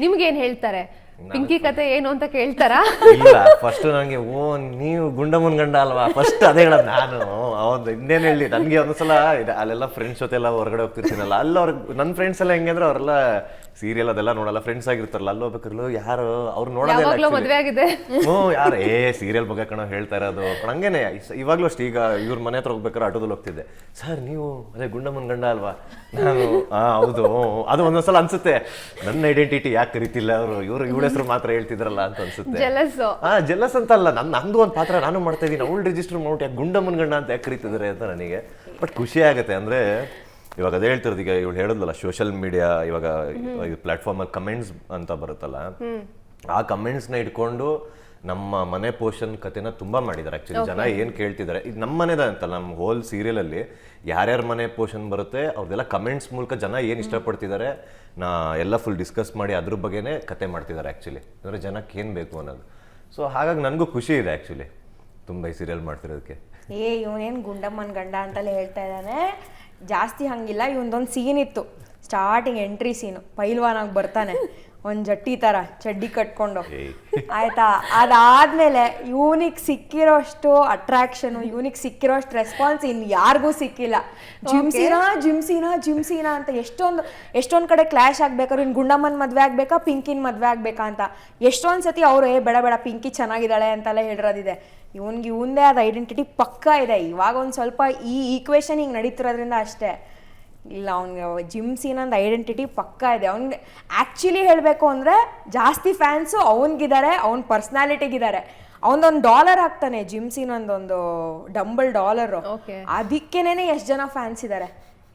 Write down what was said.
ನಿಮ್ಗೆ ಏನ್ ಹೇಳ್ತಾರೆ? ಪಿಂಕಿ ಕತೆ ಏನು ಅಂತ ಕೇಳ್ತಾರಾ? ಇಲ್ಲ, ಫಸ್ಟ್ ನನಗೆ ನೀವು ಗುಂಡಮ್ಮನ ಗಂಡ ಅಲ್ವಾ ಫಸ್ಟ್ ಅದೇ ಹೇಳೋದು ನಾನು. ಅವತ್ತು ಇನ್ನೇನು ಹೇಳಿ, ನನಗೆ ಒಂದ್ಸಲ ಅಲ್ಲೆಲ್ಲ ಫ್ರೆಂಡ್ಸ್ ಜೊತೆ ಎಲ್ಲ ಹೊರಗಡೆ ಹೋಗ್ತಿರ್ತೀನಲ್ಲ, ಅಲ್ಲಿ ಅವ್ರಿಗೆ ನನ್ನ ಫ್ರೆಂಡ್ಸ್ ಎಲ್ಲ ಹೆಂಗೆ ಅಂದ್ರೆ ಅವರೆಲ್ಲ ಸೀರಿಯಲ್ ಅದೆಲ್ಲ ನೋಡಲ್ಲ, ಫ್ರೆಂಡ್ಸ್ ಆಗಿರ್ತಾರಲ್ಲ, ಅಲ್ಲಿ ಹೋಗ್ಬೇಕಾದ್ರು ಯಾರು ಅವ್ರು ನೋಡೋದಿಲ್ಲ, ಮದ್ವೆ ಆಗಿದೆ ಯಾರು ಸೀರಿಯಲ್ ಬಗ್ಗೆ ಕಣೋ ಹೇಳ್ತಾ ಇರೋದು ಹಂಗೇನೆ. ಇವಾಗ್ಲೂ ಅಷ್ಟು, ಈಗ ಇವ್ರ ಮನೆ ಹತ್ರ ಹೋಗ್ಬೇಕಾದ್ರೆ ಆಟೋದಲ್ಲಿ ಹೋಗ್ತಿದ್ದೆ, ಸರ್ ನೀವು ಅದೇ ಗುಂಡಮ್ಮನ ಗಂಡ ಅಲ್ವಾ? ನಾನು ಹೌದು. ಅದು ಒಂದೊಂದ್ಸಲ ಅನ್ಸುತ್ತೆ, ನನ್ನ ಐಡೆಂಟಿಟಿ ಯಾಕೆ ಕರಿತಿಲ್ಲ ಅವರು, ಇವ್ರ ಹೆಸರು ಮಾತ್ರ ಹೇಳ್ತಿದ್ರಲ್ಲ ಅಂತ ಅನ್ಸುತ್ತೆ. ಜೆಲಸ್ ಅಂತ ಅಲ್ಲ, ನಂದು ಒಂದು ಪಾತ್ರ ನಾನು ಮಾಡ್ತಾ ಇದ್ದೀನಿ, ಅವಳು ರಿಜಿಸ್ಟರ್ ಮಾಡ್ಬಿಟ್ಟು ಯಾಕೆ ಗುಂಡಮ್ಮನ ಗಂಡ ಅಂತ ಯಾಕೆ ಕರಿತಿದ್ದಾರೆ ಅಂತ ನನಗೆ. ಬಟ್ ಖುಷಿ ಆಗುತ್ತೆ. ಅಂದ್ರೆ ಇವಾಗ ಅದೇ ಹೇಳ್ತಿರೋದು, ಈಗ ಇವಳು ಹೇಳೋದಲ್ಲ, ಸೋಷಿಯಲ್ ಮೀಡಿಯಾ ಇವಾಗ ಪ್ಲಾಟ್ಫಾರ್ಮಲ್ಲಿ ಕಮೆಂಟ್ಸ್ ಅಂತ ಬರುತ್ತಲ್ಲ, ಆ ಕಮೆಂಟ್ಸ್ನ ಇಟ್ಕೊಂಡು ನಮ್ಮ ಮನೆ ಪೋಷನ್ ಕತೆನ ತುಂಬಾ ಮಾಡಿದ್ದಾರೆ. ಆಕ್ಚುಲಿ ಜನ ಏನ್ ಕೇಳ್ತಿದ್ದಾರೆ, ಇದು ನಮ್ಮ ಮನೆದ ಅಂತಲ್ಲ, ನಮ್ಮ ಹೋಲ್ ಸೀರಿಯಲ್ ಅಲ್ಲಿ ಯಾರ್ಯಾರ ಮನೆ ಪೋಷನ್ ಬರುತ್ತೆ ಅವ್ರದ್ದೆಲ್ಲ ಕಮೆಂಟ್ಸ್ ಮೂಲಕ ಜನ ಏನ್ ಇಷ್ಟಪಡ್ತಿದ್ದಾರೆ ಎಲ್ಲ ಫುಲ್ ಡಿಸ್ಕಸ್ ಮಾಡಿ ಅದ್ರ ಬಗ್ಗೆನೇ ಕತೆ ಮಾಡ್ತಿದ್ದಾರೆ ಆಕ್ಚುಲಿ. ಅಂದ್ರೆ ಜನಕ್ಕೆ ಏನ್ ಬೇಕು ಅನ್ನೋದು. ಸೊ ಹಾಗಾಗಿ ನನಗೂ ಖುಷಿ ಇದೆ ಆಕ್ಚುಲಿ ತುಂಬಾ ಈ ಸೀರಿಯಲ್ ಮಾಡ್ತಿರೋದಕ್ಕೆ. ಇವನೇನು ಗುಂಡಮ್ಮನ ಗಂಡ ಅಂತಲೇ ಹೇಳ್ತಾ ಇದ್ದಾನೆ, ಜಾಸ್ತಿ ಹಂಗಿಲ್ಲ. ಇವನದೊಂದು ಸೀನ್ ಇತ್ತು, ಸ್ಟಾರ್ಟಿಂಗ್ ಎಂಟ್ರಿ ಸೀನು, ಪೈಲ್ವಾನಾಗಿ ಬರ್ತಾನೆ ಒಂದು ಜಟ್ಟಿ ಥರ ಚಡ್ಡಿ ಕಟ್ಕೊಂಡು, ಆಯ್ತಾ? ಅದಾದ್ಮೇಲೆ ಇವನಿಗೆ ಸಿಕ್ಕಿರೋಷ್ಟು ಅಟ್ರಾಕ್ಷನು, ಇವನಿಗೆ ಸಿಕ್ಕಿರೋಷ್ಟು ರೆಸ್ಪಾನ್ಸ್ ಇನ್ನು ಯಾರಿಗೂ ಸಿಕ್ಕಿಲ್ಲ. ಜಿಮ್ಸಿನಾ ಅಂತ ಎಷ್ಟೊಂದು ಕಡೆ ಕ್ಲಾಶ್ ಆಗ್ಬೇಕಾದ್ರು, ಇನ್ನು ಗುಂಡಮ್ಮನ ಮದುವೆ ಆಗ್ಬೇಕಾ ಪಿಂಕಿನ ಮದುವೆ ಆಗ್ಬೇಕಾ ಅಂತ ಎಷ್ಟೊಂದು ಸತಿ ಅವರು ಬೇಡ ಪಿಂಕಿ ಚೆನ್ನಾಗಿದ್ದಾಳೆ ಅಂತೆಲ್ಲ ಹೇಳಿರೋದಿದೆ. ಇವಂದೇ ಆದ ಐಡೆಂಟಿಟಿ ಪಕ್ಕಾ ಇದೆ. ಇವಾಗ ಒಂದು ಸ್ವಲ್ಪ ಈ ಈಕ್ವೇಷನ್ ಹಿಂಗೆ ನಡೀತಿರೋದ್ರಿಂದ ಅಷ್ಟೇ. ಇಲ್ಲ, ಅವ್ನಿಗೆ ಜಿಮ್ಸಿನೊಂದು ಐಡೆಂಟಿಟಿ ಪಕ್ಕಾ ಇದೆ. ಅವ್ನಿಗೆ ಆ್ಯಕ್ಚುಲಿ ಹೇಳಬೇಕು ಅಂದರೆ ಜಾಸ್ತಿ ಫ್ಯಾನ್ಸು ಅವನಿಗಿದ್ದಾರೆ, ಅವ್ನ ಪರ್ಸ್ನಾಲಿಟಿಗಿದ್ದಾರೆ. ಅವನೊಂದು ಡಾಲರ್ ಹಾಕ್ತಾನೆ ಜಿಮ್ಸಿನೊಂದೊಂದು $1 ಅದಕ್ಕೇನೆ ಎಷ್ಟು ಜನ ಫ್ಯಾನ್ಸ್ ಇದ್ದಾರೆ.